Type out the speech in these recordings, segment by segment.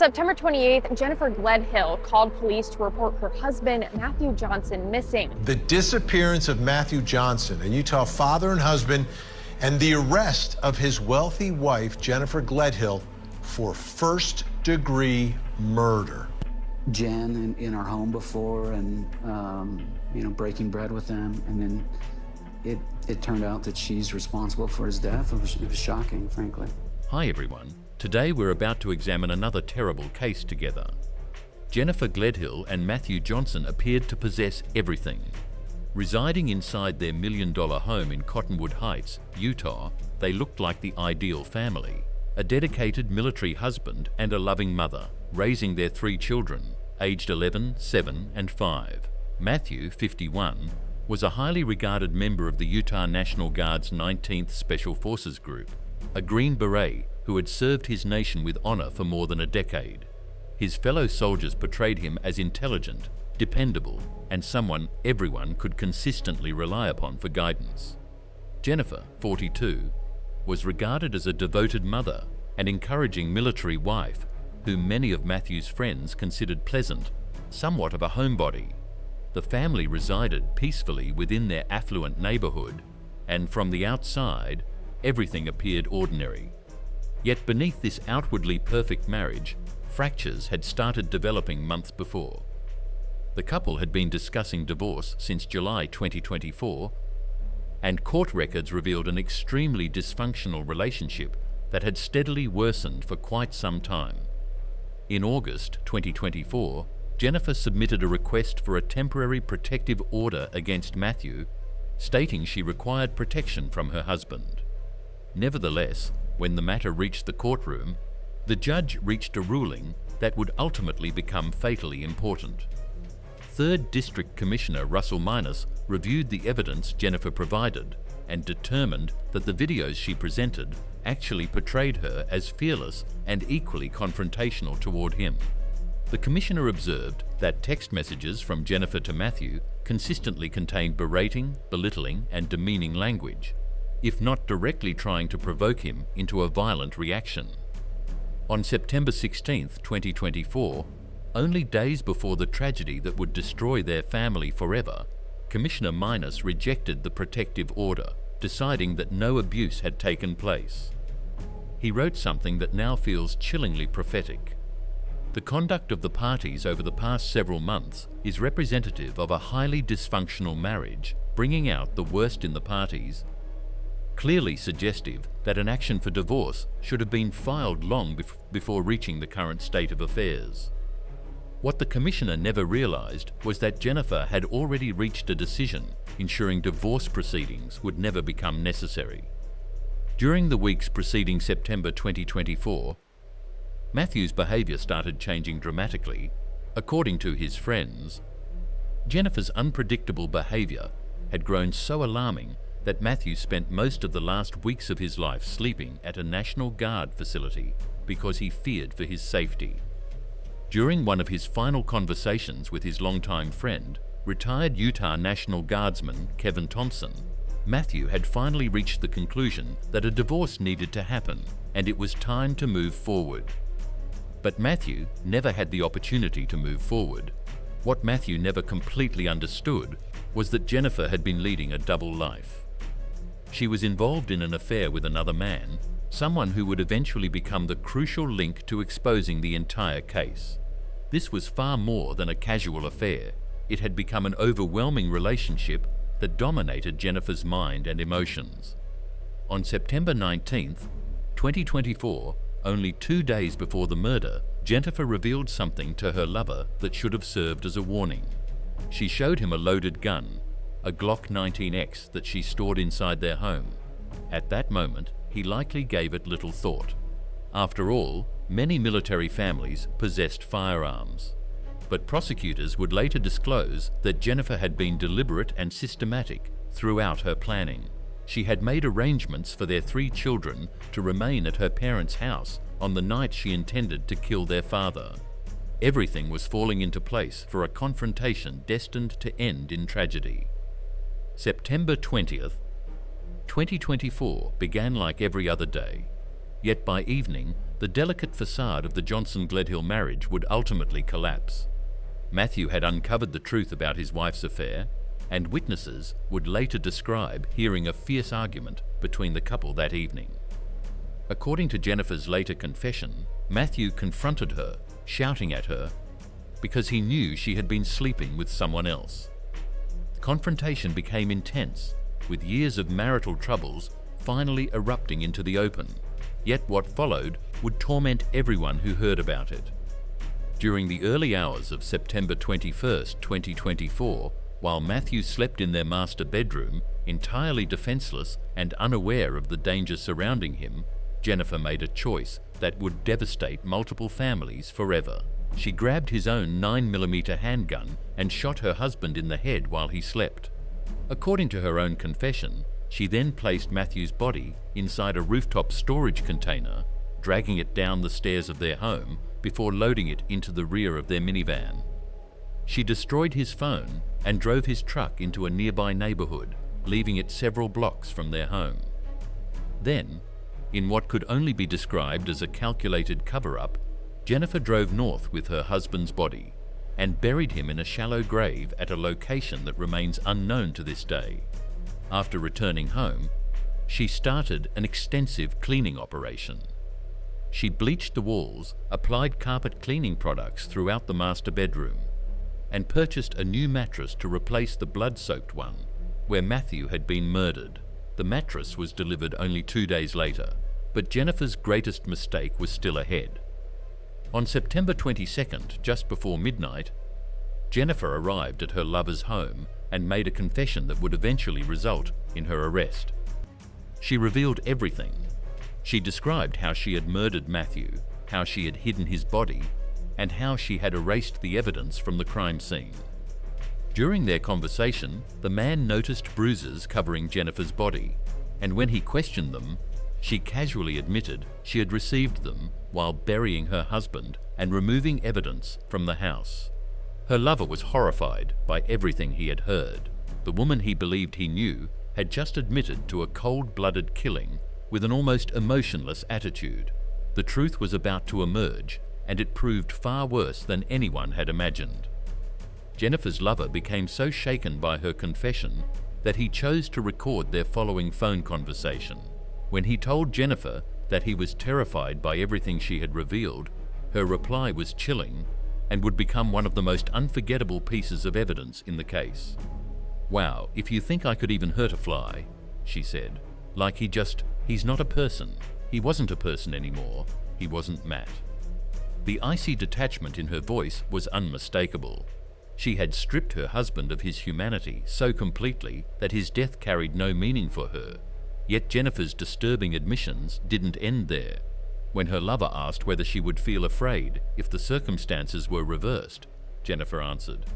September 28th, Jennifer Gledhill called police to report her husband, Matthew Johnson, missing. The disappearance of Matthew Johnson, a Utah father and husband, and the arrest of his wealthy wife, Jennifer Gledhill, for first-degree murder. Jen in our home before and, breaking bread with them. And then it turned out that she's responsible for his death. It was shocking, frankly. Hi everyone. Today we're about to examine another terrible case together. Jennifer Gledhill and Matthew Johnson appeared to possess everything. Residing inside their $1 million home in Cottonwood Heights, Utah, they looked like the ideal family. A dedicated military husband and a loving mother, raising their 3 children, aged 11, 7, and 5. Matthew, 51, was a highly regarded member of the Utah National Guard's 19th Special Forces Group, a Green Beret who had served his nation with honor for more than a decade. His fellow soldiers portrayed him as intelligent, dependable, and someone everyone could consistently rely upon for guidance. Jennifer, 42, was regarded as a devoted mother and encouraging military wife, whom many of Matthew's friends considered pleasant, somewhat of a homebody. The family resided peacefully within their affluent neighborhood, and from the outside, everything appeared ordinary. Yet beneath this outwardly perfect marriage, fractures had started developing months before. The couple had been discussing divorce since July 2024, and court records revealed an extremely dysfunctional relationship that had steadily worsened for quite some time. In August 2024, Jennifer submitted a request for a temporary protective order against Matthew, stating she required protection from her husband. Nevertheless, when the matter reached the courtroom, the judge reached a ruling that would ultimately become fatally important. 3rd District Commissioner Russell Minus reviewed the evidence Jennifer provided and determined that the videos she presented actually portrayed her as fearless and equally confrontational toward him. The commissioner observed that text messages from Jennifer to Matthew consistently contained berating, belittling, and demeaning language, if not directly trying to provoke him into a violent reaction. On September 16, 2024, only days before the tragedy that would destroy their family forever, Commissioner Minus rejected the protective order, deciding that no abuse had taken place. He wrote something that now feels chillingly prophetic. The conduct of the parties over the past several months is representative of a highly dysfunctional marriage, bringing out the worst in the parties, clearly suggestive that an action for divorce should have been filed long before reaching the current state of affairs. What the commissioner never realized was that Jennifer had already reached a decision, ensuring divorce proceedings would never become necessary. During the weeks preceding September 2024, Matthew's behavior started changing dramatically. According to his friends, Jennifer's unpredictable behavior had grown so alarming that Matthew spent most of the last weeks of his life sleeping at a National Guard facility because he feared for his safety. During one of his final conversations with his longtime friend, retired Utah National Guardsman Kevin Thompson, Matthew had finally reached the conclusion that a divorce needed to happen and it was time to move forward. But Matthew never had the opportunity to move forward. What Matthew never completely understood was that Jennifer had been leading a double life. She was involved in an affair with another man, someone who would eventually become the crucial link to exposing the entire case. This was far more than a casual affair. It had become an overwhelming relationship that dominated Jennifer's mind and emotions. On September 19th, 2024, only 2 days before the murder, Jennifer revealed something to her lover that should have served as a warning. She showed him a loaded gun, a Glock 19X that she stored inside their home. At that moment, he likely gave it little thought. After all, many military families possessed firearms. But prosecutors would later disclose that Jennifer had been deliberate and systematic throughout her planning. She had made arrangements for their 3 children to remain at her parents' house on the night she intended to kill their father. Everything was falling into place for a confrontation destined to end in tragedy. September 20th, 2024 began like every other day, yet by evening, the delicate facade of the Johnson-Gledhill marriage would ultimately collapse. Matthew had uncovered the truth about his wife's affair, and witnesses would later describe hearing a fierce argument between the couple that evening. According to Jennifer's later confession, Matthew confronted her, shouting at her, because he knew she had been sleeping with someone else. The confrontation became intense, with years of marital troubles finally erupting into the open. Yet what followed would torment everyone who heard about it. During the early hours of September 21st, 2024, while Matthew slept in their master bedroom, entirely defenseless and unaware of the danger surrounding him, Jennifer made a choice that would devastate multiple families forever. She grabbed his own 9mm handgun and shot her husband in the head while he slept. According to her own confession, she then placed Matthew's body inside a rooftop storage container, dragging it down the stairs of their home before loading it into the rear of their minivan. She destroyed his phone and drove his truck into a nearby neighborhood, leaving it several blocks from their home. Then, in what could only be described as a calculated cover-up, Jennifer drove north with her husband's body and buried him in a shallow grave at a location that remains unknown to this day. After returning home, she started an extensive cleaning operation. She bleached the walls, applied carpet cleaning products throughout the master bedroom, and purchased a new mattress to replace the blood-soaked one where Matthew had been murdered. The mattress was delivered only 2 days later, but Jennifer's greatest mistake was still ahead. On September 22nd, just before midnight, Jennifer arrived at her lover's home and made a confession that would eventually result in her arrest. She revealed everything. She described how she had murdered Matthew, how she had hidden his body, and how she had erased the evidence from the crime scene. During their conversation, the man noticed bruises covering Jennifer's body, and when he questioned them, she casually admitted she had received them while burying her husband and removing evidence from the house. Her lover was horrified by everything he had heard. The woman he believed he knew had just admitted to a cold-blooded killing with an almost emotionless attitude. The truth was about to emerge, and it proved far worse than anyone had imagined. Jennifer's lover became so shaken by her confession that he chose to record their following phone conversation. When he told Jennifer that he was terrified by everything she had revealed, her reply was chilling and would become one of the most unforgettable pieces of evidence in the case. "Wow, if you think I could even hurt a fly," she said. "Like he's not a person. He wasn't a person anymore. He wasn't Matt." The icy detachment in her voice was unmistakable. She had stripped her husband of his humanity so completely that his death carried no meaning for her. Yet Jennifer's disturbing admissions didn't end there. When her lover asked whether she would feel afraid if the circumstances were reversed, Jennifer answered,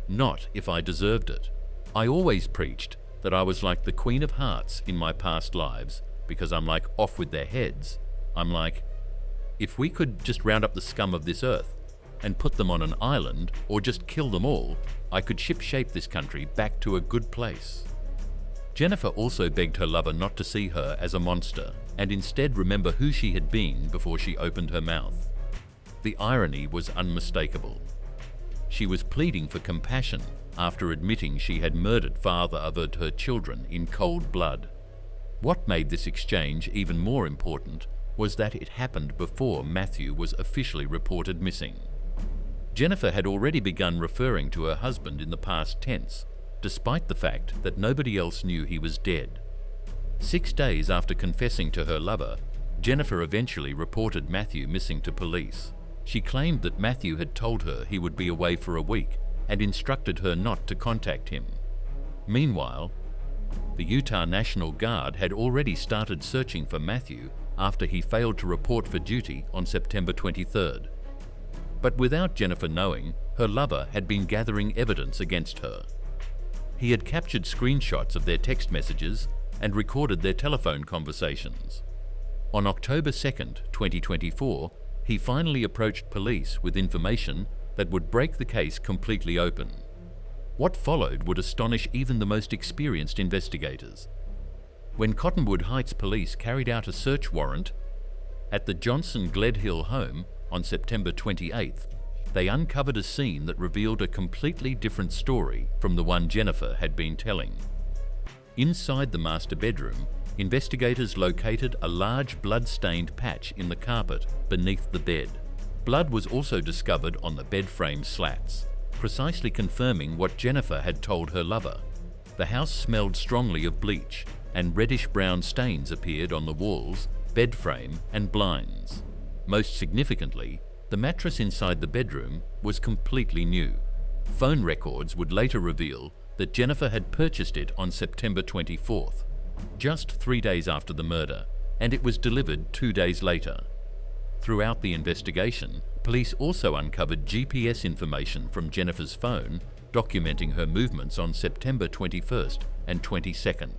"Not if I deserved it. I always preached that I was like the Queen of Hearts in my past lives because I'm like off with their heads. I'm like, if we could just round up the scum of this earth and put them on an island or just kill them all, I could ship-shape this country back to a good place." Jennifer also begged her lover not to see her as a monster and instead remember who she had been before she opened her mouth. The irony was unmistakable. She was pleading for compassion after admitting she had murdered father of her children in cold blood. What made this exchange even more important was that it happened before Matthew was officially reported missing. Jennifer had already begun referring to her husband in the past tense, despite the fact that nobody else knew he was dead. 6 days after confessing to her lover, Jennifer eventually reported Matthew missing to police. She claimed that Matthew had told her he would be away for a week and instructed her not to contact him. Meanwhile, the Utah National Guard had already started searching for Matthew after he failed to report for duty on September 23rd. But without Jennifer knowing, her lover had been gathering evidence against her. He had captured screenshots of their text messages and recorded their telephone conversations. On October 2nd, 2024, he finally approached police with information that would break the case completely open. What followed would astonish even the most experienced investigators. When Cottonwood Heights police carried out a search warrant, At the Johnson-Gledhill home on September 28th, they uncovered a scene that revealed a completely different story from the one Jennifer had been telling. Inside the master bedroom, investigators located a large blood-stained patch in the carpet beneath the bed. Blood was also discovered on the bed frame slats, precisely confirming what Jennifer had told her lover. The house smelled strongly of bleach, and reddish-brown stains appeared on the walls, bed frame, and blinds. Most significantly, the mattress inside the bedroom was completely new. Phone records would later reveal that Jennifer had purchased it on September 24th, just 3 days after the murder, and it was delivered 2 days later. Throughout the investigation, police also uncovered GPS information from Jennifer's phone documenting her movements on September 21st and 22nd.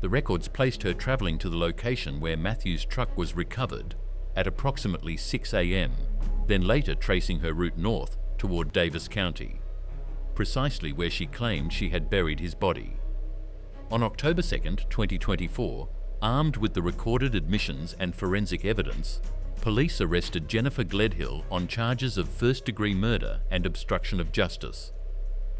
The records placed her travelling to the location where Matthew's truck was recovered at approximately 6 a.m., then later tracing her route north toward Davis County, precisely where she claimed she had buried his body. On October 2nd, 2024, armed with the recorded admissions and forensic evidence, police arrested Jennifer Gledhill on charges of first-degree murder and obstruction of justice.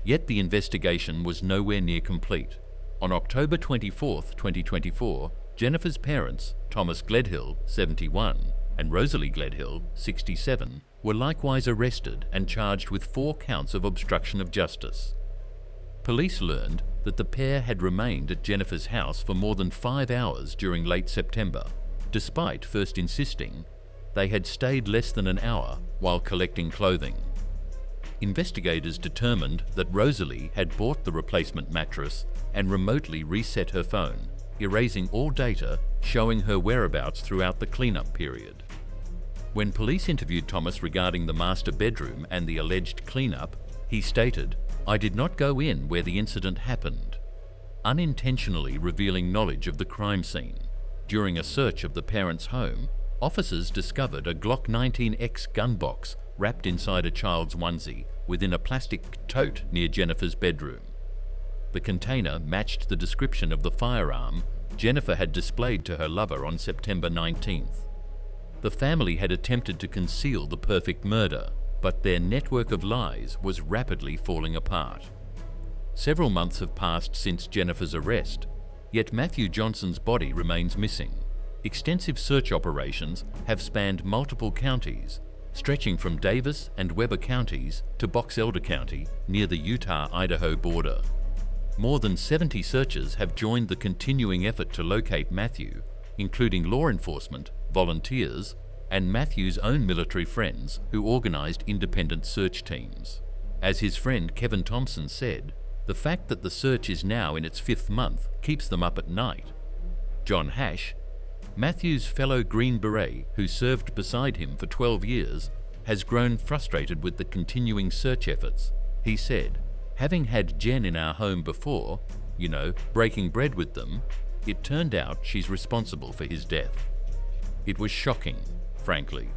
Yet the investigation was nowhere near complete. On October 24th, 2024, Jennifer's parents, Thomas Gledhill, 71, and Rosalie Gledhill, 67, were likewise arrested and charged with 4 counts of obstruction of justice. Police learned that the pair had remained at Jennifer's house for more than 5 hours during late September, despite first insisting they had stayed less than an hour while collecting clothing. Investigators determined that Rosalie had bought the replacement mattress and remotely reset her phone, erasing all data showing her whereabouts throughout the cleanup period. When police interviewed Thomas regarding the master bedroom and the alleged cleanup, he stated, "I did not go in where the incident happened," unintentionally revealing knowledge of the crime scene. During a search of the parents' home, officers discovered a Glock 19X gun box wrapped inside a child's onesie within a plastic tote near Jennifer's bedroom. The container matched the description of the firearm Jennifer had displayed to her lover on September 19th. The family had attempted to conceal the perfect murder, but their network of lies was rapidly falling apart. Several months have passed since Jennifer's arrest, yet Matthew Johnson's body remains missing. Extensive search operations have spanned multiple counties, stretching from Davis and Weber counties to Box Elder County near the Utah-Idaho border. More than 70 searchers have joined the continuing effort to locate Matthew, including law enforcement, volunteers, and Matthew's own military friends who organized independent search teams. As his friend Kevin Thompson said, the fact that the search is now in its 5th month keeps them up at night. John Hash, Matthew's fellow Green Beret who served beside him for 12 years, has grown frustrated with the continuing search efforts. He said, "Having had Jen in our home before, breaking bread with them, it turned out she's responsible for his death." It was shocking, frankly.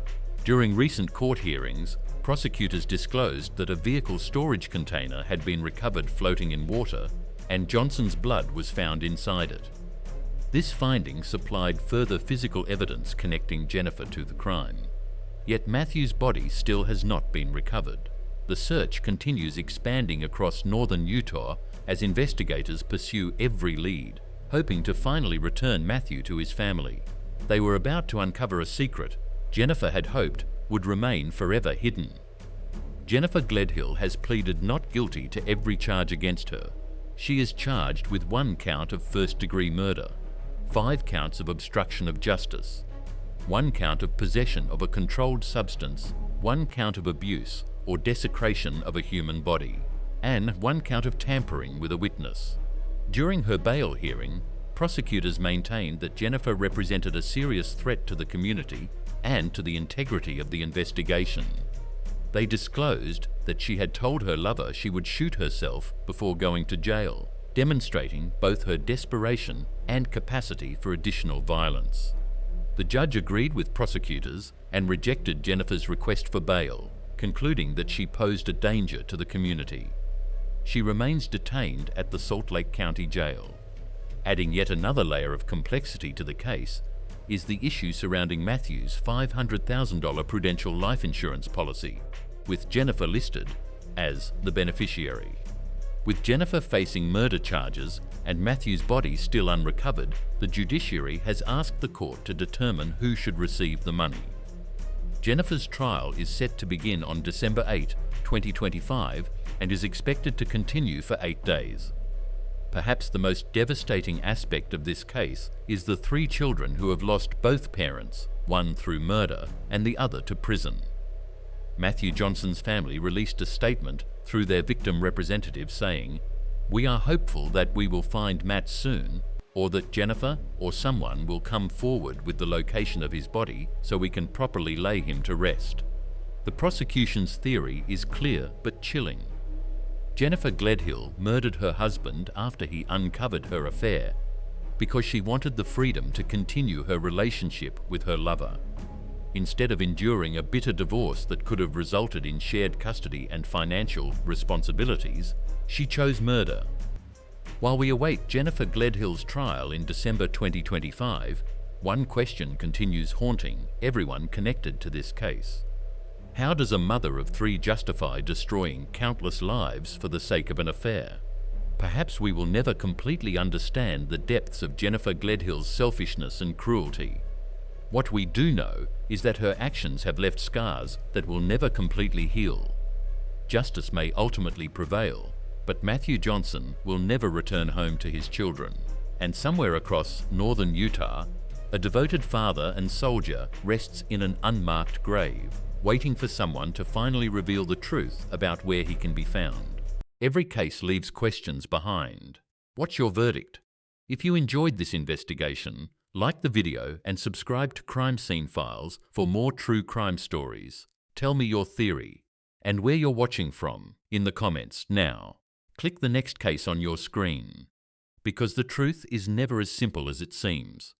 During recent court hearings, prosecutors disclosed that a vehicle storage container had been recovered floating in water, and Johnson's blood was found inside it. This finding supplied further physical evidence connecting Jennifer to the crime. Yet Matthew's body still has not been recovered. The search continues expanding across northern Utah as investigators pursue every lead, hoping to finally return Matthew to his family. They were about to uncover a secret Jennifer had hoped would remain forever hidden. Jennifer Gledhill has pleaded not guilty to every charge against her. She is charged with 1 count of first-degree murder, 5 counts of obstruction of justice, 1 count of possession of a controlled substance, 1 count of abuse or desecration of a human body, and 1 count of tampering with a witness. During her bail hearing, prosecutors maintained that Jennifer represented a serious threat to the community and to the integrity of the investigation. They disclosed that she had told her lover she would shoot herself before going to jail, demonstrating both her desperation and capacity for additional violence. The judge agreed with prosecutors and rejected Jennifer's request for bail, concluding that she posed a danger to the community. She remains detained at the Salt Lake County Jail. Adding yet another layer of complexity to the case, is the issue surrounding Matthew's $500,000 Prudential life insurance policy, with Jennifer listed as the beneficiary. With Jennifer facing murder charges and Matthew's body still unrecovered, the judiciary has asked the court to determine who should receive the money. Jennifer's trial is set to begin on December 8, 2025, and is expected to continue for 8 days. Perhaps the most devastating aspect of this case is the 3 children who have lost both parents, one through murder and the other to prison. Matthew Johnson's family released a statement through their victim representative saying, "We are hopeful that we will find Matt soon, or that Jennifer or someone will come forward with the location of his body so we can properly lay him to rest." The prosecution's theory is clear but chilling. Jennifer Gledhill murdered her husband after he uncovered her affair because she wanted the freedom to continue her relationship with her lover. Instead of enduring a bitter divorce that could have resulted in shared custody and financial responsibilities, she chose murder. While we await Jennifer Gledhill's trial in December 2025, one question continues haunting everyone connected to this case. How does a mother of 3 justify destroying countless lives for the sake of an affair? Perhaps we will never completely understand the depths of Jennifer Gledhill's selfishness and cruelty. What we do know is that her actions have left scars that will never completely heal. Justice may ultimately prevail, but Matthew Johnson will never return home to his children. And somewhere across northern Utah, a devoted father and soldier rests in an unmarked grave, waiting for someone to finally reveal the truth about where he can be found. Every case leaves questions behind. What's your verdict? If you enjoyed this investigation, like the video and subscribe to Crime Scene Files for more true crime stories. Tell me your theory and where you're watching from in the comments now. Click the next case on your screen, because the truth is never as simple as it seems.